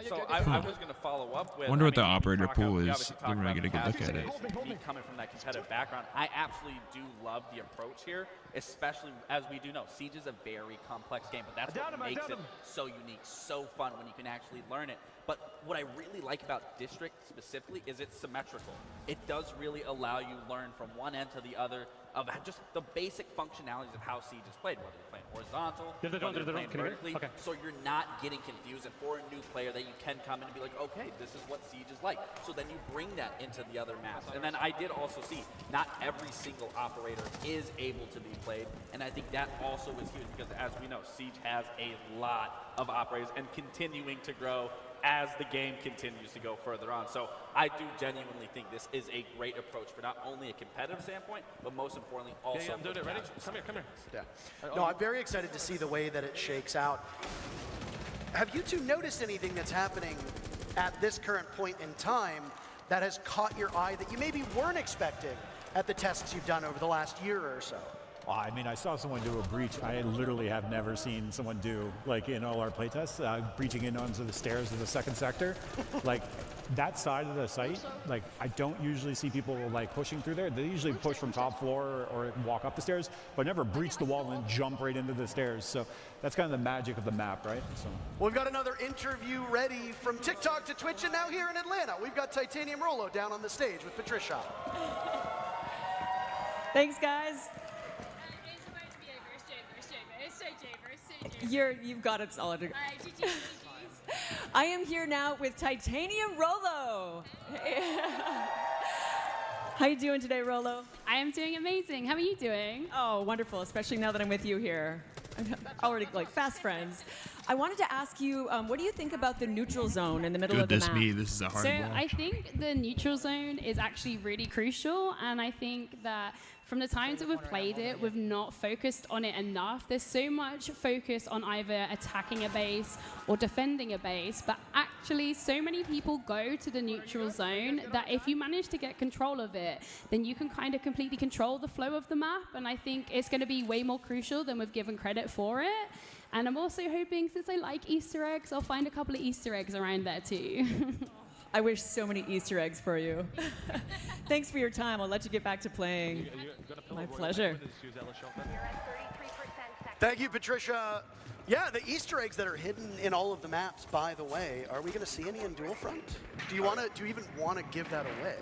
So I was going to follow up with. Wonder what the we operator talk pool about- we is. obviously talk They're gonna about get a good look at casual it. days, me coming from that competitive background, I absolutely do love the approach here, especially as we do know, Siege is a very complex game, but that's what makes it so unique, so fun when you can actually learn it. But what I really like about District specifically is it's symmetrical. It does really allow you to learn from one end to the other of just the basic functionalities of how Siege is played, whether you're playing horizontal, whether you're playing vertically, so you're not getting confused. And for a new player, that you can come in and be like, okay, this is what Siege is like. So then you bring that into the other maps. And then I did also see not every single operator is able to be played, and I think that also is huge because, as we know, Siege has a lot of operators and continuing to grow as the game continues to go further on. So I do genuinely think this is a great approach for not only a competitive standpoint, but most importantly also I'm doing it. Ready? Come here. Yeah. No, I'm very excited to see the way that it shakes out. Have you two noticed anything that's happening at this current point in time that has caught your eye that you maybe weren't expecting at the tests you've done over the last year or so? Well, I mean, I saw someone do a breach I literally have never seen someone do, like in all our playtests, breaching in onto the stairs of the second sector. Like, that side of the site, like, I don't usually see people, like, pushing through there. They usually push from top floor or walk up the stairs, but never breach the wall and jump right into the stairs. So that's kind of the magic of the map, right? So. We've got another interview ready from TikTok to Twitch, and now here in Atlanta, we've got Titanium Rolo down on the stage with Patricia. Thanks, guys. You've got it solid. I am here now with Titanium Rolo. How you doing today, Rolo? I am doing amazing. How are you doing? Oh, wonderful, especially now that I'm with you here. I'm already like fast friends. I wanted to ask you, what do you think about the neutral zone in the middle of the map? This is a hard So watch. I think the neutral zone is actually really crucial, and I think that from the times that we've played it, we've not focused on it enough. There's so much focus on either attacking a base or defending a base, but actually so many people go to the neutral zone that if you manage to get control of it, then you can kind of completely control the flow of the map, and I think it's going to be way more crucial than we've given credit for it. And I'm also hoping, since I like Easter eggs, I'll find a couple of Easter eggs around there too. I wish so many Easter eggs for you. Thanks for your time. I'll let you get back to playing. My pleasure. Thank you, Patricia. Yeah, the Easter eggs that are hidden in all of the maps, by the way, are we going to see any in Dual Front? Do you even want to give that away?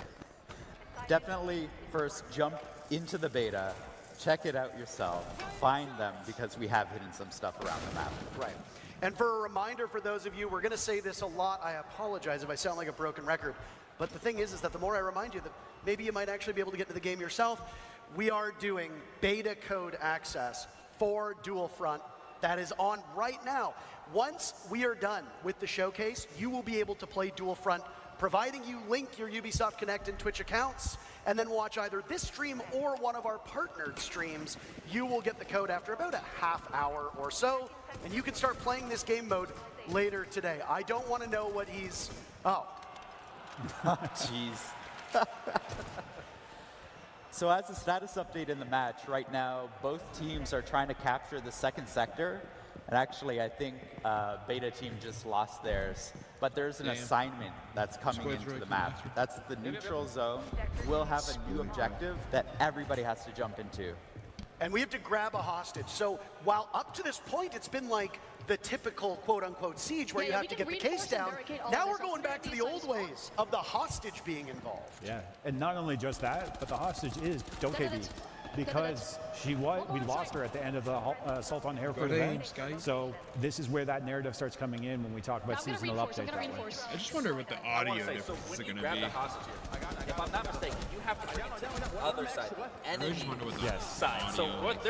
Definitely first jump into the beta, check it out yourself, find them, because we have hidden some stuff around the map. Right. And for a reminder for those of you, we're going to say this a lot. I apologize if I sound like a broken record. But the thing is that the more I remind you that maybe you might actually be able to get to the game yourself, we are doing beta code access for Dual Front that is on right now. Once we are done with the showcase, you will be able to play Dual Front, providing you link your Ubisoft Connect and Twitch accounts, and then watch either this stream or one of our partnered streams. You will get the code after about a half hour or so, and you can start playing this game mode later today. I don't want to know what he's... Oh. Jeez. So as a status update in the match, right now, both teams are trying to capture the second sector. And actually, I think Beta team just lost theirs. But there's an assignment that's coming into the map. That's the neutral zone. We'll have a new objective that everybody has to jump into. And we have to grab a hostage. So while up to this point, it's been like the typical quote-unquote siege where you have to get the case down, now we're going back to the old ways of the hostage being involved. Yeah, and not only just that, but the hostage is Dokkaebi, because we lost her at the end of the Assault on Hereford event. So this is where that narrative starts coming in when we talk about seasonal update that way. I just wonder what the audio difference is going to be. If I'm not mistaken, you have to bring it to the other side, enemy side. So what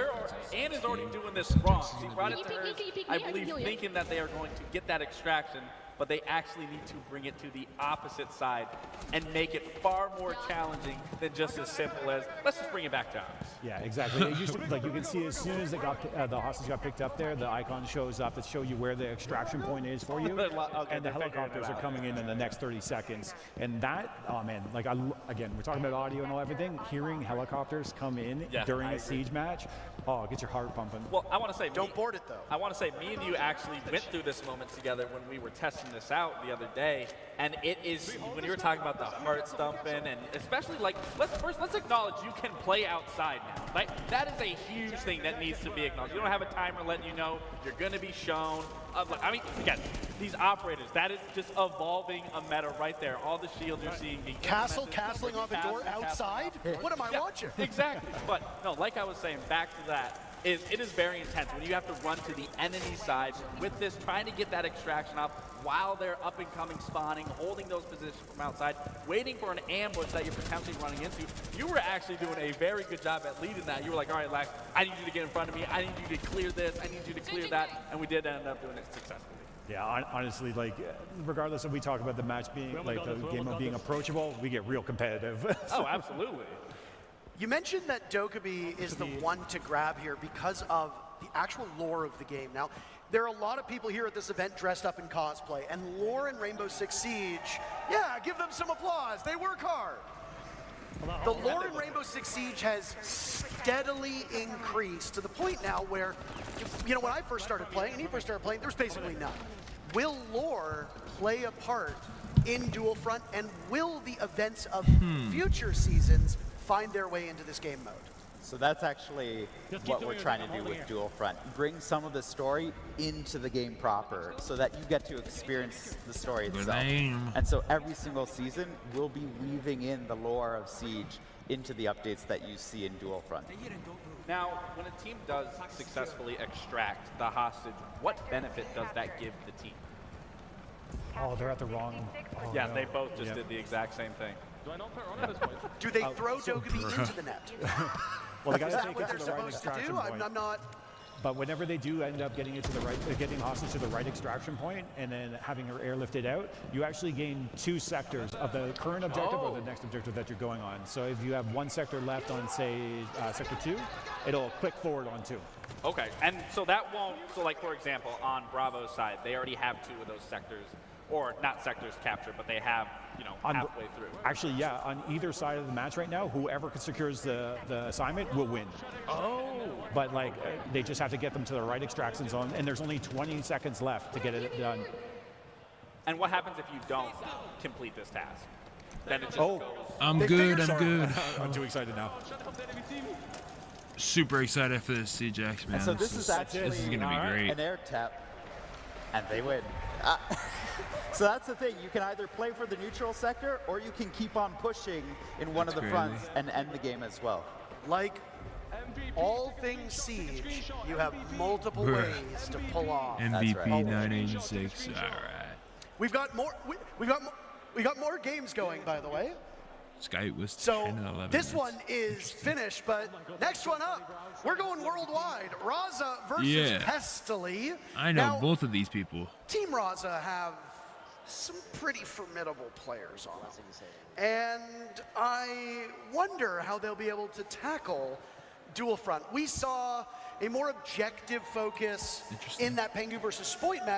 Anne is already doing this wrong. She brought it to her, I believe, thinking that they are going to get that extraction, but they actually need to bring it to the opposite side and make it far more challenging than just as simple as, let's just bring it back to ours. Yeah, exactly. It used to, like you can see as soon as the hostage got picked up there, the icon shows up that show you where the extraction point is for you, and the helicopters are coming in the next 30 seconds. And that, oh man, like again, we're talking about audio and everything. Hearing helicopters come in during a siege match, oh, it gets your heart pumping. Well, I want to say, don't board it though. I want to say, me and you actually went through this moment together when we were testing this out the other day, and it is when you were talking about the heart stumping, and especially like let's acknowledge you can play outside now. Like that is a huge thing that needs to be acknowledged. You don't have a timer letting you know you're going to be shown. I mean, again, these operators, that is just evolving a meta right there. All the shields you're seeing being castling off a door outside. What am I watching? Exactly. But no, like I was saying, back to that. It is very intense when you have to run to the enemy side with this, trying to get that extraction up while they're up and coming, spawning, holding those positions from outside, waiting for an ambush that you're potentially running into. You were actually doing a very good job at leading that. You were like, all right, Lax, I need you to get in front of me. I need you to clear this. I need you to clear that. And we did end up doing it successfully. Yeah, honestly, like, regardless of we talk about the match being, like, the game mode being approachable, we get real competitive. Oh, absolutely. You mentioned that Dokkaebi is the one to grab here because of the actual lore of the game. Now, there are a lot of people here at this event dressed up in cosplay, and lore in Rainbow Six Siege, yeah, give them some applause. They work hard. The lore in Rainbow Six Siege has steadily increased to the point now where, you know, when I first started playing, and he first started playing, there was basically none. Will lore play a part in Dual Front, and will the events of future seasons find their way into this game mode? So that's actually what we're trying to do with Dual Front. Bring some of the story into the game proper so that you get to experience the story itself. And so every single season, we'll be weaving in the lore of Siege into the updates that you see in Dual Front. Now, when a team does successfully extract the hostage, what benefit does that give the team? Oh, they're at the wrong... Oh, yeah, no. they both just did the exact same thing. Do they throw Dokkaebi into the net? Well, they got Is to that take what it to they're the right supposed to extraction do? point. I'm not... But whenever they do end up getting it to the right, getting hostage to the right extraction point, and then having her airlifted out, you actually gain 2 sectors of the current objective or the next objective that you're going on. So if you have 1 sector left on, say, sector 2, it'll click forward on 2. Okay, and so that won't, so like for example, on Bravo's side, they already have 2 of those sectors, or not sectors captured, but they have, you know, halfway through. Actually, yeah, on either side of the match right now, whoever secures the assignment will win. Oh. But like, they just have to get them to the right extraction zone, and there's only 20 seconds left to get it done. And what happens if you don't complete this task? Then it just goes. I'm good. I'm too excited now. Super excited for this Siege X, man. And so this is actually this is gonna be great. an air tap, and they win. So that's the thing. You can either play for the neutral sector, or you can keep on pushing in one of the fronts and end the game as well. Like all things Siege, you have multiple ways to pull off. MVP 986. All right. We've got more. We got more games going, by the way. Sky was So 10-11. this one is finished, but next one up, we're going worldwide. Raza versus Yeah. Pestily. I know Now, both of these people. Team Raza have some pretty formidable players on them. And I wonder how they'll be able to tackle Dual Front. We saw a more objective focus in that Pengu versus Spoit match.